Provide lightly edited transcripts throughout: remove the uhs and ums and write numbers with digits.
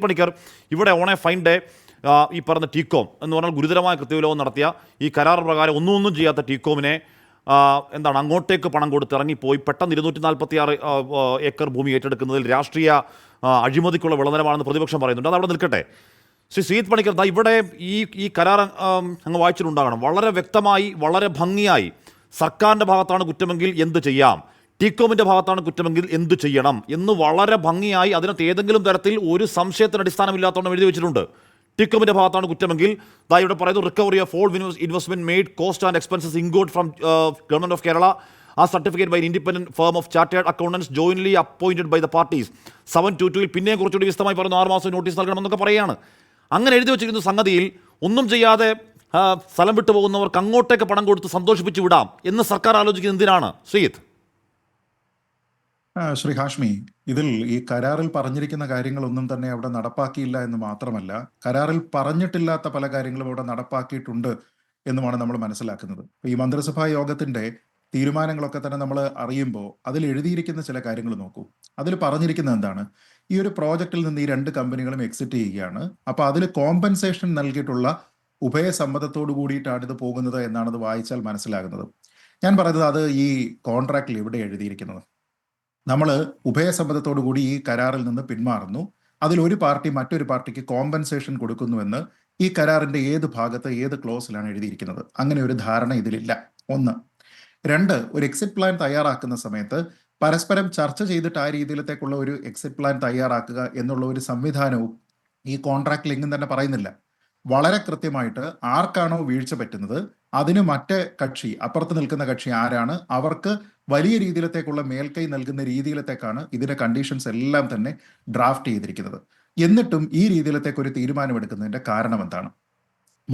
പണിക്കർ, ഇവിടെ on A fine day ഈ പറഞ്ഞ ടീകോം എന്ന് പറഞ്ഞാൽ ഗുരുതരമായ കൃത്യവിലോപം നടത്തിയ ഈ കരാർ പ്രകാരം ഒന്നും ചെയ്യാത്ത ടീകോമിനെ എന്താണ് അങ്ങോട്ടേക്ക് പണം കൊടുത്ത് ഇറങ്ങിപ്പോയി പെട്ടെന്ന് 246 ഏക്കർ ഭൂമി ഏറ്റെടുക്കുന്നതിൽ രാഷ്ട്രീയ അഴിമതിക്കുള്ള വിളംബരമാണെന്ന് പ്രതിപക്ഷം പറയുന്നുണ്ട്. അത് അവിടെ നിൽക്കട്ടെ. ശ്രീ ശ്രീജിത്ത് പണിക്കർ, ഇവിടെ ഈ കരാർ അങ്ങ് വായിച്ചിട്ടുണ്ടാകണം. വളരെ വ്യക്തമായി, വളരെ ഭംഗിയായി സർക്കാരിൻ്റെ ഭാഗത്താണ് കുറ്റമെങ്കിൽ എന്ത് ചെയ്യാം, ടീകോമിൻ്റെ ഭാഗത്താണ് കുറ്റമെങ്കിൽ എന്ത് ചെയ്യണം എന്ന് വളരെ ഭംഗിയായി അതിനകത്ത് ഏതെങ്കിലും തരത്തിൽ ഒരു സംശയത്തിന് അടിസ്ഥാനമില്ലാത്തവണ്ണം എഴുതി വെച്ചിട്ടുണ്ട്. ടീകോമിൻ്റെ ഭാഗത്താണ് കുറ്റമെങ്കിൽ ഇവിടെ പറയുന്നു recovery of all investment made cost and expenses incurred from government of Kerala ആ certificate by independent firm of chartered accountants jointly appointed by the parties 722 പിന്നെയും കുറച്ചുകൂടി വിശദമായി പറയുന്നു 6 മാസം നോട്ടീസ് നൽകണമെന്നൊക്കെ പറയുകയാണ്. അങ്ങനെ എഴുതി വെച്ചിരിക്കുന്ന സംഗതിയിൽ ഒന്നും ചെയ്യാതെ സ്ഥലം വിട്ടു പോകുന്നവർക്ക് അങ്ങോട്ടേക്ക് പണം കൊടുത്ത് സന്തോഷിപ്പിച്ച് വിടാം എന്ന് സർക്കാർ ആലോചിക്കുന്നത് എന്തിനാണ് ശ്രീജിത്ത്? ശ്രീ ഹാഷ്മി, ഇതിൽ ഈ കരാറിൽ പറഞ്ഞിരിക്കുന്ന കാര്യങ്ങളൊന്നും തന്നെ അവിടെ നടപ്പാക്കിയില്ല എന്ന് മാത്രമല്ല, കരാറിൽ പറഞ്ഞിട്ടില്ലാത്ത പല കാര്യങ്ങളും അവിടെ നടപ്പാക്കിയിട്ടുണ്ട് എന്നുമാണ് നമ്മൾ മനസ്സിലാക്കുന്നത്. ഈ മന്ത്രിസഭാ യോഗത്തിന്റെ തീരുമാനങ്ങളൊക്കെ തന്നെ നമ്മൾ അറിയുമ്പോൾ അതിൽ എഴുതിയിരിക്കുന്ന ചില കാര്യങ്ങൾ നോക്കൂ. അതിൽ പറഞ്ഞിരിക്കുന്നത് എന്താണ്? ഈ ഒരു പ്രോജക്റ്റിൽ നിന്ന് ഈ 2 കമ്പനികളും എക്സിറ്റ് ചെയ്യുകയാണ്. അപ്പൊ അതിൽ കോമ്പൻസേഷൻ നൽകിയിട്ടുള്ള ഉഭയസമ്മതത്തോടു കൂടിയിട്ടാണ് ഇത് പോകുന്നത് എന്നാണ് അത് വായിച്ചാൽ മനസ്സിലാകുന്നത്. ഞാൻ പറയുന്നത് അത് ഈ കോൺട്രാക്റ്റിൽ എവിടെ എഴുതിയിരിക്കുന്നത്? നമ്മൾ ഉഭയസമ്മതത്തോടു കൂടി ഈ കരാറിൽ നിന്ന് പിന്മാറുന്നു, അതിൽ ഒരു പാർട്ടി മറ്റൊരു പാർട്ടിക്ക് കോമ്പൻസേഷൻ കൊടുക്കുന്നുവെന്ന് ഈ കരാറിന്റെ ഏത് ഭാഗത്ത് ഏത് ക്ലോസിലാണ് എഴുതിയിരിക്കുന്നത്? അങ്ങനെ ഒരു ധാരണ ഇതിലില്ല. 1. 2, ഒരു എക്സിറ്റ് പ്ലാൻ തയ്യാറാക്കുന്ന സമയത്ത് പരസ്പരം ചർച്ച ചെയ്തിട്ട് ആ രീതിയിലത്തേക്കുള്ള ഒരു എക്സിറ്റ് പ്ലാൻ തയ്യാറാക്കുക എന്നുള്ള ഒരു സംവിധാനവും ഈ കോൺട്രാക്റ്റിൽ എങ്ങും തന്നെ പറയുന്നില്ല. വളരെ കൃത്യമായിട്ട് ആർക്കാണോ വീഴ്ച പറ്റുന്നത് അതിന് മറ്റേ കക്ഷി, അപ്പുറത്ത് നിൽക്കുന്ന കക്ഷി ആരാണ്, അവർക്ക് വലിയ രീതിയിലത്തേക്കുള്ള മേൽക്കൈ നൽകുന്ന രീതിയിലത്തേക്കാണ് ഇതിന്റെ കണ്ടീഷൻസ് എല്ലാം തന്നെ ഡ്രാഫ്റ്റ് ചെയ്തിരിക്കുന്നത്. എന്നിട്ടും ഈ രീതിയിലത്തേക്ക് ഒരു തീരുമാനമെടുക്കുന്നതിന്റെ കാരണം എന്താണ്?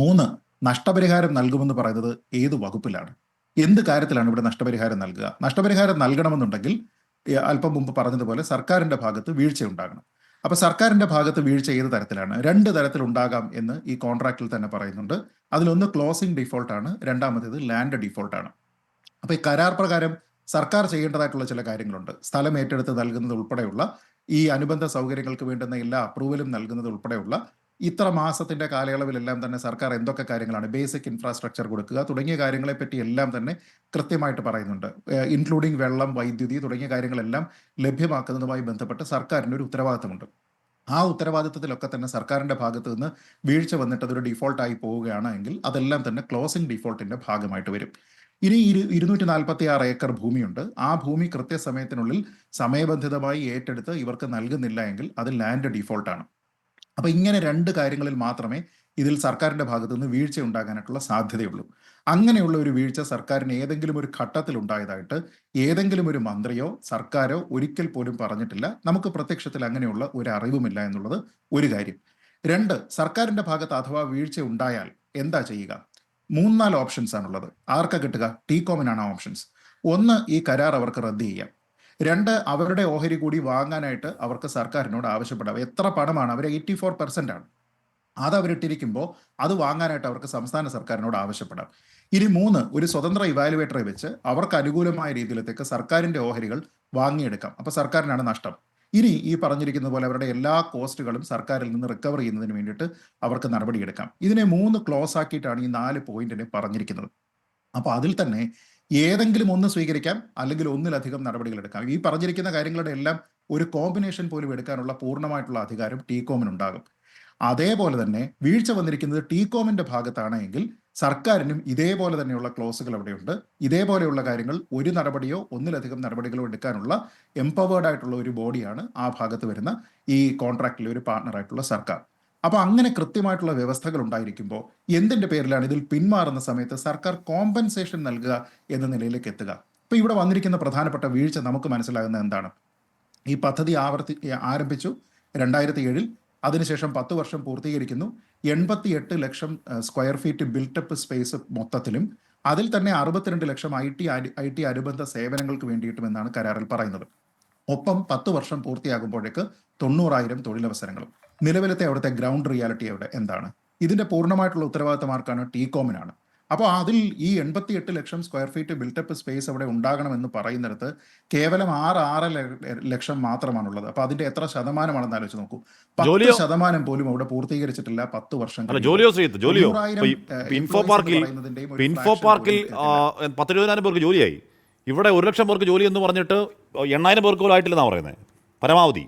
3, നഷ്ടപരിഹാരം നൽകുമെന്ന് പറയുന്നത് ഏത് വകുപ്പിലാണ്? എന്ത് കാര്യത്തിലാണ് ഇവിടെ നഷ്ടപരിഹാരം നൽകുക? നഷ്ടപരിഹാരം നൽകണമെന്നുണ്ടെങ്കിൽ അല്പം മുമ്പ് പറഞ്ഞതുപോലെ സർക്കാരിന്റെ ഭാഗത്ത് വീഴ്ച ഉണ്ടാകണം. അപ്പൊ സർക്കാരിന്റെ ഭാഗത്ത് വീഴ്ച ഏത് തരത്തിലാണ്? 2 തരത്തിലുണ്ടാകാം എന്ന് ഈ കോൺട്രാക്റ്റിൽ തന്നെ പറയുന്നുണ്ട്. അതിലൊന്ന് ക്ലോസിംഗ് ഡിഫോൾട്ടാണ്, രണ്ടാമത്തേത് ലാൻഡ് ഡിഫോൾട്ടാണ്. അപ്പൊ ഈ കരാർ പ്രകാരം സർക്കാർ ചെയ്യേണ്ടതായിട്ടുള്ള ചില കാര്യങ്ങളുണ്ട്. സ്ഥലം ഏറ്റെടുത്ത് നൽകുന്നത് ഉൾപ്പെടെയുള്ള ഈ അനുബന്ധ സൗകര്യങ്ങൾക്ക് വേണ്ടുന്ന എല്ലാ അപ്രൂവലും നൽകുന്നത് ഉൾപ്പെടെയുള്ള ഇത്ര മാസത്തിന്റെ കാലയളവിലെല്ലാം തന്നെ സർക്കാർ എന്തൊക്കെ കാര്യങ്ങളാണ്, ബേസിക് ഇൻഫ്രാസ്ട്രക്ചർ കൊടുക്കുക തുടങ്ങിയ കാര്യങ്ങളെ പറ്റി എല്ലാം തന്നെ കൃത്യമായിട്ട് പറയുന്നുണ്ട്. ഇൻക്ലൂഡിംഗ് വെള്ളം, വൈദ്യുതി തുടങ്ങിയ കാര്യങ്ങളെല്ലാം ലഭ്യമാക്കുന്നതുമായി ബന്ധപ്പെട്ട് സർക്കാരിന് ഒരു ഉത്തരവാദിത്തമുണ്ട്. ആ ഉത്തരവാദിത്തത്തിലൊക്കെ തന്നെ സർക്കാരിന്റെ ഭാഗത്ത് നിന്ന് വീഴ്ച വന്നിട്ട് അതൊരു ഡിഫോൾട്ടായി പോവുകയാണ് എങ്കിൽ അതെല്ലാം തന്നെ ക്ലോസിംഗ് ഡിഫോൾട്ടിന്റെ ഭാഗമായിട്ട് വരും. ഇനി 246 ഏക്കർ ഭൂമിയുണ്ട്. ആ ഭൂമി കൃത്യസമയത്തിനുള്ളിൽ സമയബന്ധിതമായി ഏറ്റെടുത്ത് ഇവർക്ക് നൽകുന്നില്ല എങ്കിൽ അത് ലാൻഡ് ഡിഫോൾട്ടാണ്. അപ്പൊ ഇങ്ങനെ 2 കാര്യങ്ങളിൽ മാത്രമേ ഇതിൽ സർക്കാരിന്റെ ഭാഗത്തു നിന്ന് വീഴ്ച ഉണ്ടാകാനായിട്ടുള്ള സാധ്യതയുള്ളൂ. അങ്ങനെയുള്ള ഒരു വീഴ്ച സർക്കാരിന് ഏതെങ്കിലും ഒരു ഘട്ടത്തിൽ ഉണ്ടായതായിട്ട് ഏതെങ്കിലും ഒരു മന്ത്രിയോ സർക്കാരോ ഒരിക്കൽ പോലും പറഞ്ഞിട്ടില്ല. നമുക്ക് പ്രത്യക്ഷത്തിൽ അങ്ങനെയുള്ള ഒരു അറിവുമില്ല എന്നുള്ളത് ഒരു കാര്യം. 2, സർക്കാരിന്റെ ഭാഗത്ത് അഥവാ വീഴ്ച ഉണ്ടായാൽ എന്താ ചെയ്യുക? 3-4 ഓപ്ഷൻസ് ആണുള്ളത്. ആർക്കാ കിട്ടുക? ടീകോമിനാണ് ആ ഓപ്ഷൻസ്. 1, ഈ കരാർ അവർക്ക് റദ്ദ് ചെയ്യാം. 2, അവരുടെ ഓഹരി കൂടി വാങ്ങാനായിട്ട് അവർക്ക് സർക്കാരിനോട് ആവശ്യപ്പെടാം. എത്ര പണമാണ്? അവർ 84% ആണ്. അത് അവരിട്ടിരിക്കുമ്പോൾ അത് വാങ്ങാനായിട്ട് അവർക്ക് സംസ്ഥാന സർക്കാരിനോട് ആവശ്യപ്പെടാം. ഇനി 3, ഒരു സ്വതന്ത്ര ഇവാലുവേറ്ററെ വെച്ച് അവർക്ക് അനുകൂലമായ രീതിയിലത്തേക്ക് സർക്കാരിന്റെ ഓഹരികൾ വാങ്ങിയെടുക്കാം. അപ്പൊ സർക്കാരിനാണ് നഷ്ടം. ഇനി ഈ പറഞ്ഞിരിക്കുന്ന പോലെ അവരുടെ എല്ലാ കോസ്റ്റുകളും സർക്കാരിൽ നിന്ന് റിക്കവർ ചെയ്യുന്നതിന് വേണ്ടിയിട്ട് അവർക്ക് നടപടിയെടുക്കാം. ഇതിനെ 3 ക്ലോസ് ആക്കിയിട്ടാണ് ഈ 4 പോയിന്റിനെ പറഞ്ഞിരിക്കുന്നത്. അപ്പൊ അതിൽ തന്നെ ഏതെങ്കിലും ഒന്ന് സ്വീകരിക്കാം, അല്ലെങ്കിൽ ഒന്നിലധികം നടപടികൾ എടുക്കാം. ഈ പറഞ്ഞിരിക്കുന്ന കാര്യങ്ങളുടെ എല്ലാം ഒരു കോമ്പിനേഷൻ പോലും എടുക്കാനുള്ള പൂർണ്ണമായിട്ടുള്ള അധികാരം ടീകോമിനുണ്ടാകും. അതേപോലെ തന്നെ വീഴ്ച വന്നിരിക്കുന്നത് ടീകോമിന്റെ ഭാഗത്താണ് എങ്കിൽ സർക്കാരിനും ഇതേപോലെ തന്നെയുള്ള ക്ലോസുകൾ അവിടെയുണ്ട്. ഇതേപോലെയുള്ള കാര്യങ്ങൾ ഒരു നടപടിയോ ഒന്നിലധികം നടപടികളോ എടുക്കാനുള്ള എംപവേർഡ് ആയിട്ടുള്ള ഒരു ബോഡിയാണ് ആ ഭാഗത്ത് വരുന്ന ഈ കോൺട്രാക്റ്റിലെ ഒരു പാർട്ണറായിട്ടുള്ള സർക്കാർ. അപ്പൊ അങ്ങനെ കൃത്യമായിട്ടുള്ള വ്യവസ്ഥകൾ ഉണ്ടായിരിക്കുമ്പോൾ എന്തിന്റെ പേരിലാണ് ഇതിൽ പിന്മാറുന്ന സമയത്ത് സർക്കാർ കോമ്പൻസേഷൻ നൽകുക എന്ന നിലയിലേക്ക് എത്തുക? ഇപ്പൊ ഇവിടെ വന്നിരിക്കുന്ന പ്രധാനപ്പെട്ട വീഴ്ച നമുക്ക് മനസ്സിലാകുന്നത് എന്താണ്? ഈ പദ്ധതി ആരംഭിച്ചു 2007. അതിനുശേഷം 10 വർഷം പൂർത്തീകരിക്കുന്നു. 88 ലക്ഷം സ്ക്വയർ ഫീറ്റ് ബിൽട്ടപ്പ് സ്പേസ് മൊത്തത്തിലും, അതിൽ തന്നെ 62 ലക്ഷം ഐ ടി അനുബന്ധ സേവനങ്ങൾക്ക് വേണ്ടിയിട്ടുമെന്നാണ് കരാറിൽ പറയുന്നത്. ഒപ്പം 10 വർഷം പൂർത്തിയാകുമ്പോഴേക്ക് 90,000 തൊഴിലവസരങ്ങളും. നിലവിലത്തെ അവിടുത്തെ ഗ്രൗണ്ട് റിയാലിറ്റി അവിടെ എന്താണ്? ഇതിന്റെ പൂർണ്ണമായിട്ടുള്ള ഉത്തരവാദിത്തം ആർക്കാണ്? ടീകോമിനാണ്. അപ്പോൾ അതിൽ ഈ 88 ലക്ഷം സ്ക്വയർ ഫീറ്റ് ബിൽട്ടപ്പ് സ്പേസ് അവിടെ ഉണ്ടാകണമെന്ന് പറയുന്നിടത്ത് കേവലം 6 ലക്ഷം മാത്രമാണുള്ളത്. അപ്പോൾ അതിന്റെ എത്ര ശതമാനമാണെന്ന് ആലോചിച്ച് നോക്കൂ. 10% പോലും അവിടെ പൂർത്തീകരിച്ചിട്ടില്ല 10 വർഷം. അല്ല ജോലിയോ ശ്രീത്ത്, ജോലിയോ ഇൻഫോ പാർക്കിൽ 10,000 പേർക്ക് ജോലിയായി. ഇവിടെ 1 ലക്ഷം പേർക്ക് ജോലി എന്ന് പറഞ്ഞിട്ട് 8,000 പേർക്ക് പോലും ആയിട്ടില്ലെന്നാണ് പറയുന്നത് പരമാവധി.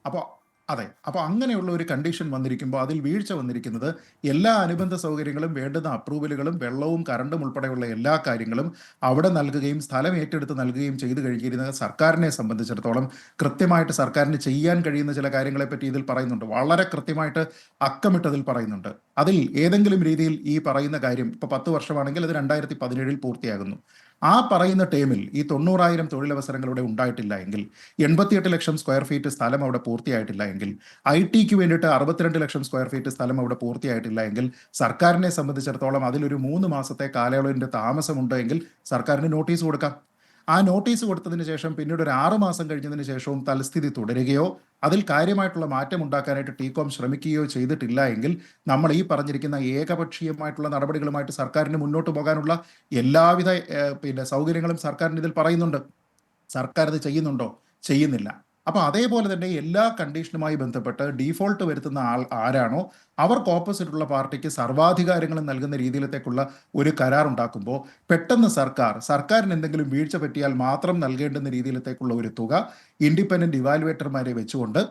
അപ്പോൾ അതെ, അപ്പോൾ അങ്ങനെയുള്ള ഒരു കണ്ടീഷൻ വന്നിരിക്കുമ്പോൾ അതിൽ വീഴ്ച വന്നിരിക്കുന്നത് എല്ലാ അനുബന്ധ സൗകര്യങ്ങളും വേണ്ടുന്ന അപ്രൂവലുകളും വെള്ളവും കറണ്ടും ഉൾപ്പെടെയുള്ള എല്ലാ കാര്യങ്ങളും അവിടെ നൽകുകയും സ്ഥലം ഏറ്റെടുത്ത് നൽകുകയും ചെയ്തു കഴിഞ്ഞിരുന്നത് സർക്കാരിനെ സംബന്ധിച്ചിടത്തോളം കൃത്യമായിട്ട് സർക്കാരിന് ചെയ്യാൻ കഴിയുന്ന ചില കാര്യങ്ങളെപ്പറ്റി ഇതിൽ പറയുന്നുണ്ട്. വളരെ കൃത്യമായിട്ട് അക്കമിട്ടതിൽ പറയുന്നുണ്ട്. അതിൽ ഏതെങ്കിലും രീതിയിൽ ഈ പറയുന്ന കാര്യം ഇപ്പോൾ 10 വർഷമാണെങ്കിൽ അത് 2017 പൂർത്തിയാകുന്നു. ആ പറയുന്ന ടേമിൽ ഈ 90,000 തൊഴിലവസരങ്ങൾ ഇവിടെ ഉണ്ടായിട്ടില്ല എങ്കിൽ, 88 ലക്ഷം സ്ക്വയർ ഫീറ്റ് സ്ഥലം അവിടെ പൂർത്തിയായിട്ടില്ല എങ്കിൽ, IT വേണ്ടിയിട്ട് 62 ലക്ഷം സ്ക്വയർ ഫീറ്റ് സ്ഥലം അവിടെ പൂർത്തിയായിട്ടില്ല എങ്കിൽ, സർക്കാരിനെ സംബന്ധിച്ചിടത്തോളം അതിലൊരു 3 മാസത്തെ കാലയളവിൻ്റെ താമസമുണ്ട് എങ്കിൽ സർക്കാരിന് നോട്ടീസ് കൊടുക്കാം. ആ നോട്ടീസ് കൊടുത്തതിന് ശേഷം പിന്നീട് ഒരു 6 മാസം കഴിഞ്ഞതിന് ശേഷവും തൽസ്ഥിതി തുടരുകയോ അതിൽ കാര്യമായിട്ടുള്ള മാറ്റം ഉണ്ടാക്കാനായിട്ട് ടീകോം ശ്രമിക്കുകയോ ചെയ്തിട്ടില്ല എങ്കിൽ നമ്മൾ ഈ പറഞ്ഞിരിക്കുന്ന ഏകപക്ഷീയമായിട്ടുള്ള നടപടികളുമായിട്ട് സർക്കാരിന് മുന്നോട്ട് പോകാനുള്ള എല്ലാവിധ സൗകര്യങ്ങളും സർക്കാരിന് ഇതിൽ പറയുന്നുണ്ട്. സർക്കാർ ഇത് ചെയ്യുന്നുണ്ടോ? ചെയ്യുന്നില്ല. അപ്പോൾ അതേപോലെ തന്നെ എല്ലാ കണ്ടീഷനുമായി ബന്ധപ്പെട്ട് ഡീഫോൾട്ട് വരുത്തുന്ന ആൾ ആരാണോ അവർക്ക് ഓപ്പോസിറ്റുള്ള പാർട്ടിക്ക് സർവാധികാരങ്ങളും നൽകുന്ന രീതിയിലത്തേക്കുള്ള ഒരു കരാർ ഉണ്ടാക്കുമ്പോൾ പെട്ടെന്ന് സർക്കാരിന് എന്തെങ്കിലും വീഴ്ച പറ്റിയാൽ മാത്രം നൽകേണ്ടുന്ന രീതിയിലത്തേക്കുള്ള ഒരു തുക ഇൻഡിപെൻഡന്റ് ഇവാലുവേറ്റർമാരെ വെച്ചുകൊണ്ട്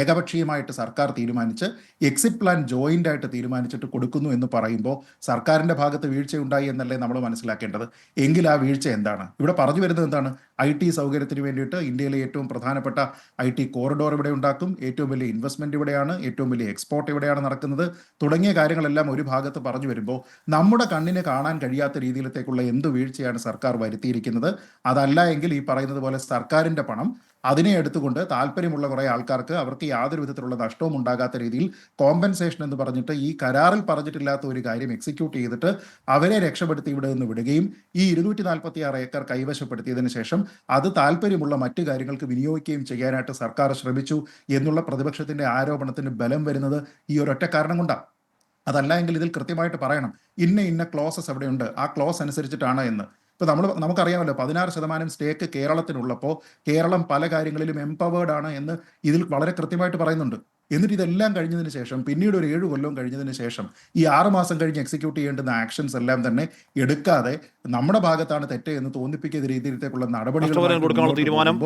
ഏകപക്ഷീയമായിട്ട് സർക്കാർ തീരുമാനിച്ച് എക്സിറ്റ് പ്ലാൻ ജോയിന്റ് ആയിട്ട് തീരുമാനിച്ചിട്ട് കൊടുക്കുന്നു എന്ന് പറയുമ്പോൾ സർക്കാരിന്റെ ഭാഗത്ത് വീഴ്ചയുണ്ടായി എന്നല്ലേ നമ്മൾ മനസ്സിലാക്കേണ്ടത്. എങ്കിൽ ആ വീഴ്ച എന്താണ്? ഇവിടെ പറഞ്ഞു വരുന്നത് എന്താണ്? IT സൗകര്യത്തിന് വേണ്ടിയിട്ട് ഇന്ത്യയിലെ ഏറ്റവും പ്രധാനപ്പെട്ട IT കോറിഡോർ ഇവിടെ ഉണ്ടാക്കും, ഏറ്റവും വലിയ ഇൻവെസ്റ്റ്മെന്റ് ഇവിടെയാണ്, ഏറ്റവും വലിയ എക്സ്പോർട്ട് ഇവിടെയാണ് നടക്കുന്നത് തുടങ്ങിയ കാര്യങ്ങളെല്ലാം ഒരു ഭാഗത്ത് പറഞ്ഞു വരുമ്പോൾ നമ്മുടെ കണ്ണിന് കാണാൻ കഴിയാത്ത രീതിയിലത്തേക്കുള്ള എന്ത് വീഴ്ചയാണ് സർക്കാർ വരുത്തിയിരിക്കുന്നത്? അതല്ല എങ്കിൽ ഈ പറയുന്നത് പോലെ സർക്കാരിന്റെ പണം അതിനെ എടുത്തുകൊണ്ട് താല്പര്യമുള്ള കുറേ ആൾക്കാർക്ക് അവർക്ക് യാതൊരു വിധത്തിലുള്ള നഷ്ടവും ഉണ്ടാകാത്ത രീതിയിൽ കോമ്പൻസേഷൻ എന്ന് പറഞ്ഞിട്ട് ഈ കരാറിൽ പറഞ്ഞിട്ടില്ലാത്ത ഒരു കാര്യം എക്സിക്യൂട്ട് ചെയ്തിട്ട് അവരെ രക്ഷപ്പെടുത്തി ഇവിടെ നിന്ന് വിടുകയും ഈ 246 ഏക്കർ കൈവശപ്പെടുത്തിയതിനു ശേഷം അത് താല്പര്യമുള്ള മറ്റു കാര്യങ്ങൾക്ക് വിനിയോഗിക്കുകയും ചെയ്യാനായിട്ട് സർക്കാർ ശ്രമിച്ചു എന്നുള്ള പ്രതിപക്ഷത്തിന്റെ ആരോപണത്തിന് ബലം വരുന്നത് ഈ ഒരൊറ്റ കാരണം കൊണ്ടാണ്. അതല്ല എങ്കിൽ ഇതിൽ കൃത്യമായിട്ട് പറയണം ഇന്ന ക്ലോസസ് എവിടെയുണ്ട്, ആ ക്ലോസ് അനുസരിച്ചിട്ടാണ് എന്ന്. ഇപ്പോൾ നമുക്കറിയാമല്ലോ 16% സ്റ്റേക്ക് കേരളത്തിനുള്ളപ്പോൾ കേരളം പല കാര്യങ്ങളിലും എംപവേർഡ് ആണ് എന്ന് ഇതിൽ വളരെ കൃത്യമായിട്ട് പറയുന്നുണ്ട്. എന്നിട്ട് ഇതെല്ലാം കഴിഞ്ഞതിന് ശേഷം പിന്നീട് ഒരു 7 കൊല്ലം കഴിഞ്ഞതിന് ശേഷം ഈ 6 മാസം കഴിഞ്ഞ് എക്സിക്യൂട്ട് ചെയ്യേണ്ടുന്ന ആക്ഷൻസ് എല്ലാം തന്നെ എടുക്കാതെ നമ്മുടെ ഭാഗത്താണ് തെറ്റ് എന്ന് തോന്നിപ്പിക്കുന്ന രീതിയിലേക്കുള്ള നടപടികൾ തീരുമാനം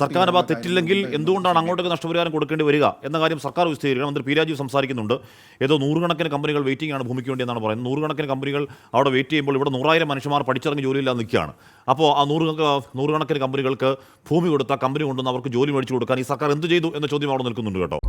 സർക്കാർ തെറ്റില്ലെങ്കിൽ എന്തുകൊണ്ടാണ് അങ്ങോട്ടേക്ക് നഷ്ടപരിഹാരം കൊടുക്കേണ്ടി വരിക എന്ന കാര്യം സർക്കാർ വിശദീകരിക്കണം. മന്ത്രി പി രാജീവ് സംസാരിക്കുന്നുണ്ട്. ഏതോ 100 കമ്പനികൾ വെയിറ്റിംഗ് ആണ് ഭൂമിക്ക് വേണ്ടി എന്നാണ് പറയുന്നത്. 100 കമ്പനികൾ അവിടെ വെയിറ്റ് ചെയ്യുമ്പോൾ ഇവിടെ 100,000 മനുഷ്യന്മാർ പഠിച്ചിറങ്ങി ജോലിയില്ലാതെ നിൽക്കുകയാണ്. അപ്പോൾ ആ 100 കമ്പനികൾക്ക് ഭൂമി കൊടുത്ത കമ്പനി കൊണ്ടുവന്ന് അവർക്ക് ജോലി മേടിച്ചു കൊടുക്കാൻ ഈ സർക്കാർ എന്ത് ചെയ്തു എന്ന ചോദ്യം അവിടെ നിൽക്കുന്നുണ്ട് കേട്ടോ.